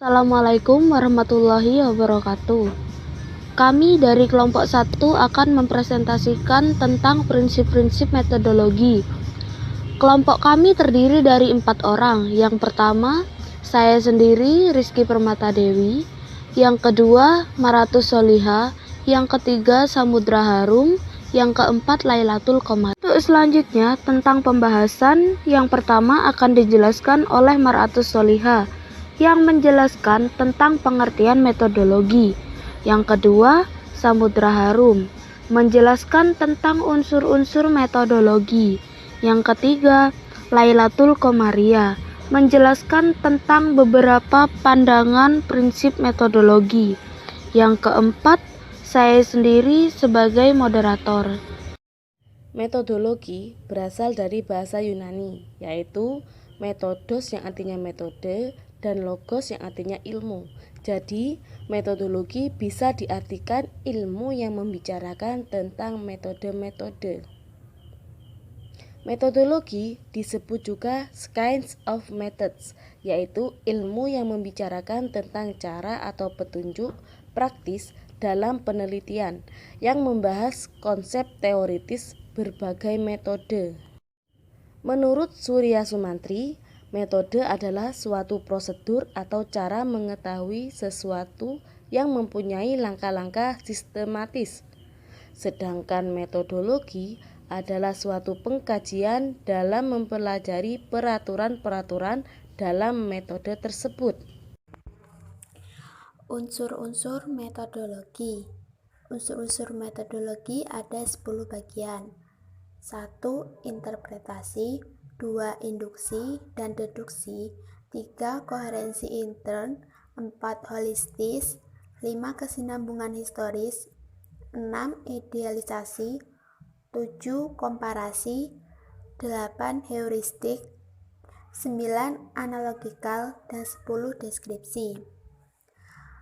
Assalamualaikum warahmatullahi wabarakatuh. Kami dari kelompok 1 akan mempresentasikan tentang prinsip-prinsip metodologi. Kelompok kami terdiri dari 4 orang. Yang pertama, saya sendiri, Rizky Permata Dewi. Yang kedua, Maratus Soliha. Yang ketiga, Samudra Harum. Yang keempat, Lailatul Qomar. Untuk selanjutnya, tentang pembahasan, yang pertama akan dijelaskan oleh Maratus Soliha yang menjelaskan tentang pengertian metodologi. Yang kedua, Samudra Harum menjelaskan tentang unsur-unsur metodologi. Yang ketiga, Lailatul Qomaria menjelaskan tentang beberapa pandangan prinsip metodologi. Yang keempat, saya sendiri sebagai moderator. Metodologi berasal dari bahasa Yunani, yaitu metodos yang artinya metode dan logos yang artinya ilmu. Jadi, metodologi bisa diartikan ilmu yang membicarakan tentang metode-metode. Metodologi disebut juga science of methods, yaitu ilmu yang membicarakan tentang cara atau petunjuk praktis dalam penelitian yang membahas konsep teoritis berbagai metode. Menurut Surya Sumantri, metode adalah suatu prosedur atau cara mengetahui sesuatu yang mempunyai langkah-langkah sistematis. Sedangkan metodologi adalah suatu pengkajian dalam mempelajari peraturan-peraturan dalam metode tersebut. Unsur-unsur metodologi. Unsur-unsur metodologi ada 10 bagian. 1. Interpretasi, 2. Induksi dan deduksi, 3. Koherensi intern, 4. Holistis, 5. Kesinambungan historis, 6. Idealisasi, 7. Komparasi, 8. Heuristik, 9. Analogikal, dan 10. Deskripsi.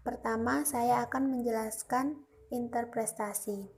Pertama, saya akan menjelaskan interpretasi.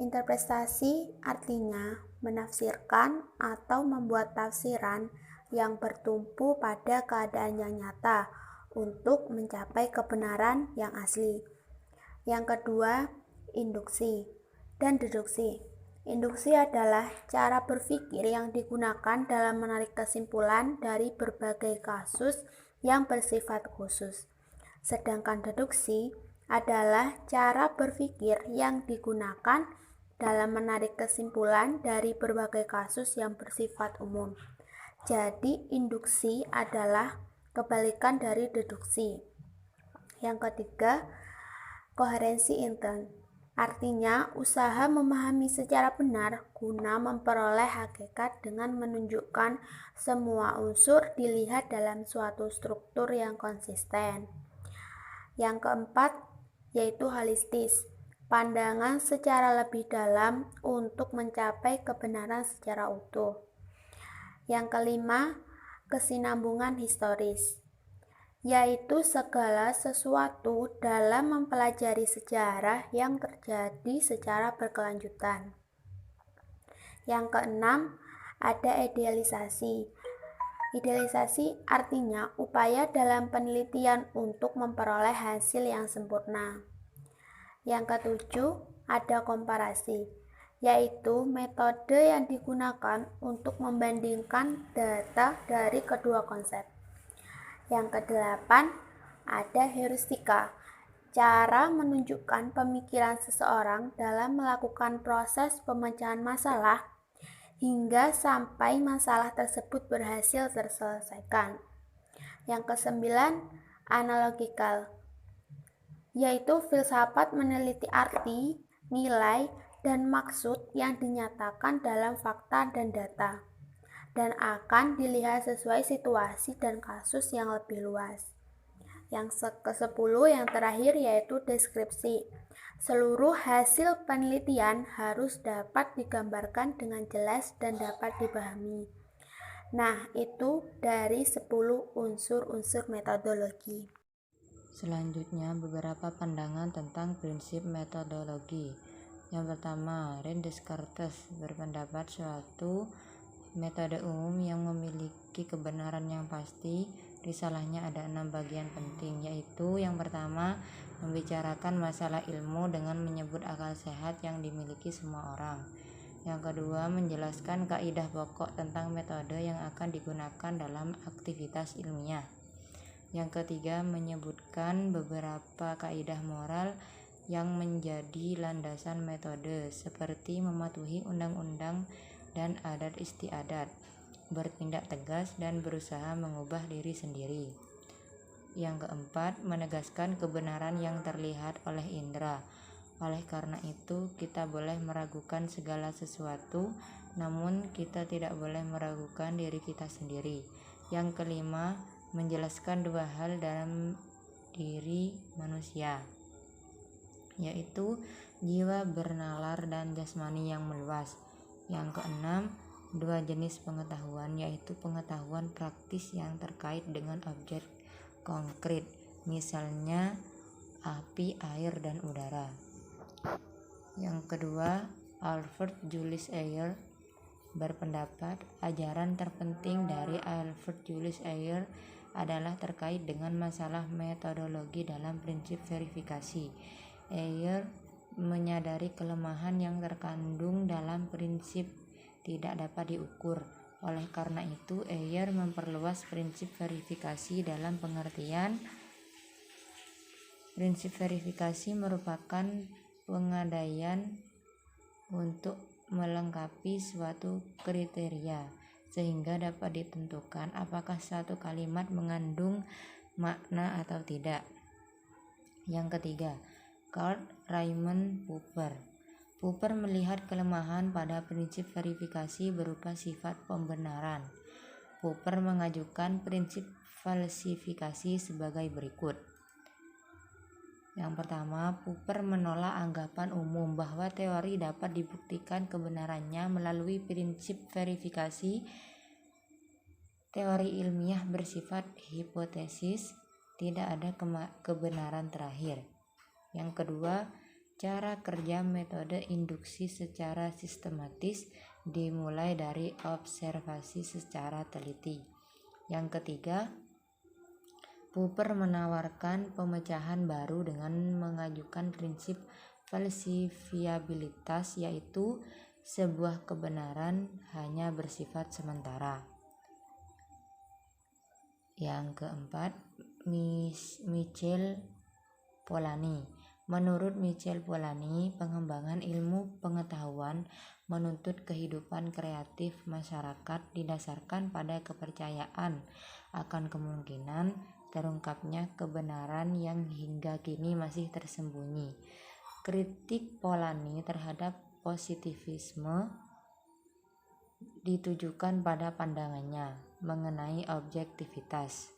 Interpretasi artinya menafsirkan atau membuat tafsiran yang bertumpu pada keadaan yang nyata untuk mencapai kebenaran yang asli. Yang kedua, induksi dan deduksi. Induksi adalah cara berpikir yang digunakan dalam menarik kesimpulan dari berbagai kasus yang bersifat khusus. Sedangkan deduksi adalah cara berpikir yang digunakan dalam menarik kesimpulan dari berbagai kasus yang bersifat umum. Jadi, induksi adalah kebalikan dari deduksi. Yang ketiga, koherensi intern. Artinya, usaha memahami secara benar guna memperoleh hakikat dengan menunjukkan semua unsur dilihat dalam suatu struktur yang konsisten. Yang keempat, yaitu holistis, pandangan secara lebih dalam untuk mencapai kebenaran secara utuh. Yang kelima, kesinambungan historis, yaitu segala sesuatu dalam mempelajari sejarah yang terjadi secara berkelanjutan. Yang keenam, ada idealisasi. Idealisasi artinya upaya dalam penelitian untuk memperoleh hasil yang sempurna. Yang ketujuh, ada komparasi, yaitu metode yang digunakan untuk membandingkan data dari kedua konsep. Yang kedelapan, ada heuristika, cara menunjukkan pemikiran seseorang dalam melakukan proses pemecahan masalah hingga sampai masalah tersebut berhasil terselesaikan. Yang kesembilan, analogikal, yaitu filsafat meneliti arti, nilai, dan maksud yang dinyatakan dalam fakta dan data, dan akan dilihat sesuai situasi dan kasus yang lebih luas. Yang ke-10 yang terakhir yaitu deskripsi. Seluruh hasil penelitian harus dapat digambarkan dengan jelas dan dapat dipahami. Nah, itu dari 10 unsur-unsur metodologi. Selanjutnya, beberapa pandangan tentang prinsip metodologi. Yang pertama, René Descartes berpendapat suatu metode umum yang memiliki kebenaran yang pasti Risalahnya ada 6 bagian penting, yaitu yang pertama, membicarakan masalah ilmu dengan menyebut akal sehat yang dimiliki semua orang. Yang kedua, menjelaskan kaidah pokok tentang metode yang akan digunakan dalam aktivitas ilmiah. Yang ketiga, menyebutkan beberapa kaidah moral yang menjadi landasan metode, seperti mematuhi undang-undang dan adat istiadat, bertindak tegas dan berusaha mengubah diri sendiri. Yang keempat, menegaskan kebenaran yang terlihat oleh indera. Oleh karena itu, kita boleh meragukan segala sesuatu, namun kita tidak boleh meragukan diri kita sendiri. Yang kelima, menjelaskan dua hal dalam diri manusia, yaitu jiwa bernalar dan jasmani yang meluas. Yang keenam, dua jenis pengetahuan, yaitu pengetahuan praktis yang terkait dengan objek konkret, misalnya api, air, dan udara. Yang kedua, Albert Julius Ayer berpendapat ajaran terpenting dari Albert Julius Ayer adalah terkait dengan masalah metodologi dalam prinsip verifikasi. Ayer menyadari kelemahan yang terkandung dalam prinsip tidak dapat diukur. Oleh karena itu, Ayer memperluas prinsip verifikasi dalam pengertian prinsip verifikasi merupakan pengadaian untuk melengkapi suatu kriteria, sehingga dapat ditentukan apakah satu kalimat mengandung makna atau tidak. Yang ketiga, Karl Raimund Popper. Popper melihat kelemahan pada prinsip verifikasi berupa sifat pembenaran. Popper mengajukan prinsip falsifikasi sebagai berikut. Yang pertama, Popper menolak anggapan umum bahwa teori dapat dibuktikan kebenarannya melalui prinsip verifikasi. Teori ilmiah bersifat hipotesis, tidak ada kebenaran terakhir. Yang kedua, cara kerja metode induksi secara sistematis dimulai dari observasi secara teliti. Yang ketiga, Popper menawarkan pemecahan baru dengan mengajukan prinsip falsifiabilitas, yaitu sebuah kebenaran hanya bersifat sementara. Yang keempat, Michel Polanyi. Menurut Michel Polanyi, pengembangan ilmu pengetahuan menuntut kehidupan kreatif masyarakat didasarkan pada kepercayaan akan kemungkinan terungkapnya kebenaran yang hingga kini masih tersembunyi. Kritik Polanyi terhadap positivisme ditujukan pada pandangannya mengenai objektivitas.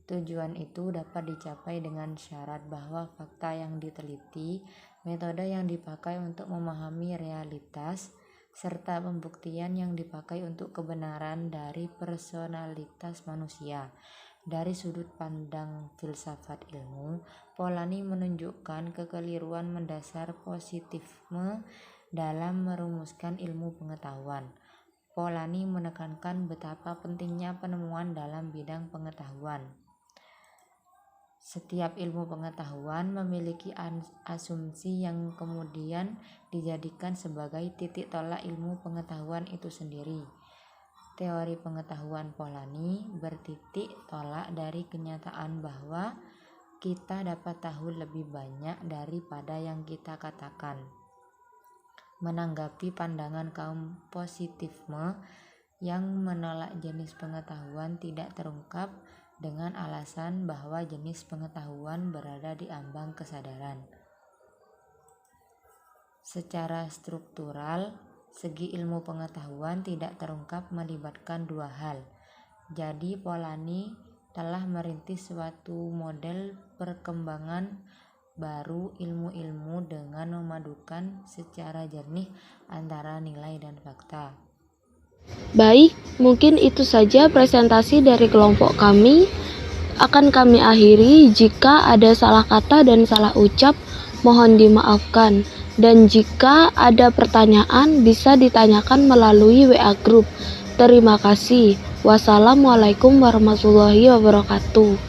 Tujuan itu dapat dicapai dengan syarat bahwa fakta yang diteliti, metode yang dipakai untuk memahami realitas, serta pembuktian yang dipakai untuk kebenaran dari personalitas manusia. Dari sudut pandang filsafat ilmu, Polanyi menunjukkan kekeliruan mendasar positivisme dalam merumuskan ilmu pengetahuan. Polanyi menekankan betapa pentingnya penemuan dalam bidang pengetahuan. Setiap ilmu pengetahuan memiliki asumsi yang kemudian dijadikan sebagai titik tolak ilmu pengetahuan itu sendiri. Teori pengetahuan Polanyi bertitik tolak dari kenyataan bahwa kita dapat tahu lebih banyak daripada yang kita katakan. Menanggapi pandangan kaum positivisme yang menolak jenis pengetahuan tidak terungkap dengan alasan bahwa jenis pengetahuan berada di ambang kesadaran. Secara struktural, segi ilmu pengetahuan tidak terungkap melibatkan dua hal. Jadi Polanyi telah merintis suatu model perkembangan baru ilmu-ilmu dengan memadukan secara jernih antara nilai dan fakta. Baik, mungkin itu saja presentasi dari kelompok kami. Akan kami akhiri. Jika ada salah kata dan salah ucap, mohon dimaafkan. Dan jika ada pertanyaan, bisa ditanyakan melalui WA Group. Terima kasih. Wassalamualaikum warahmatullahi wabarakatuh.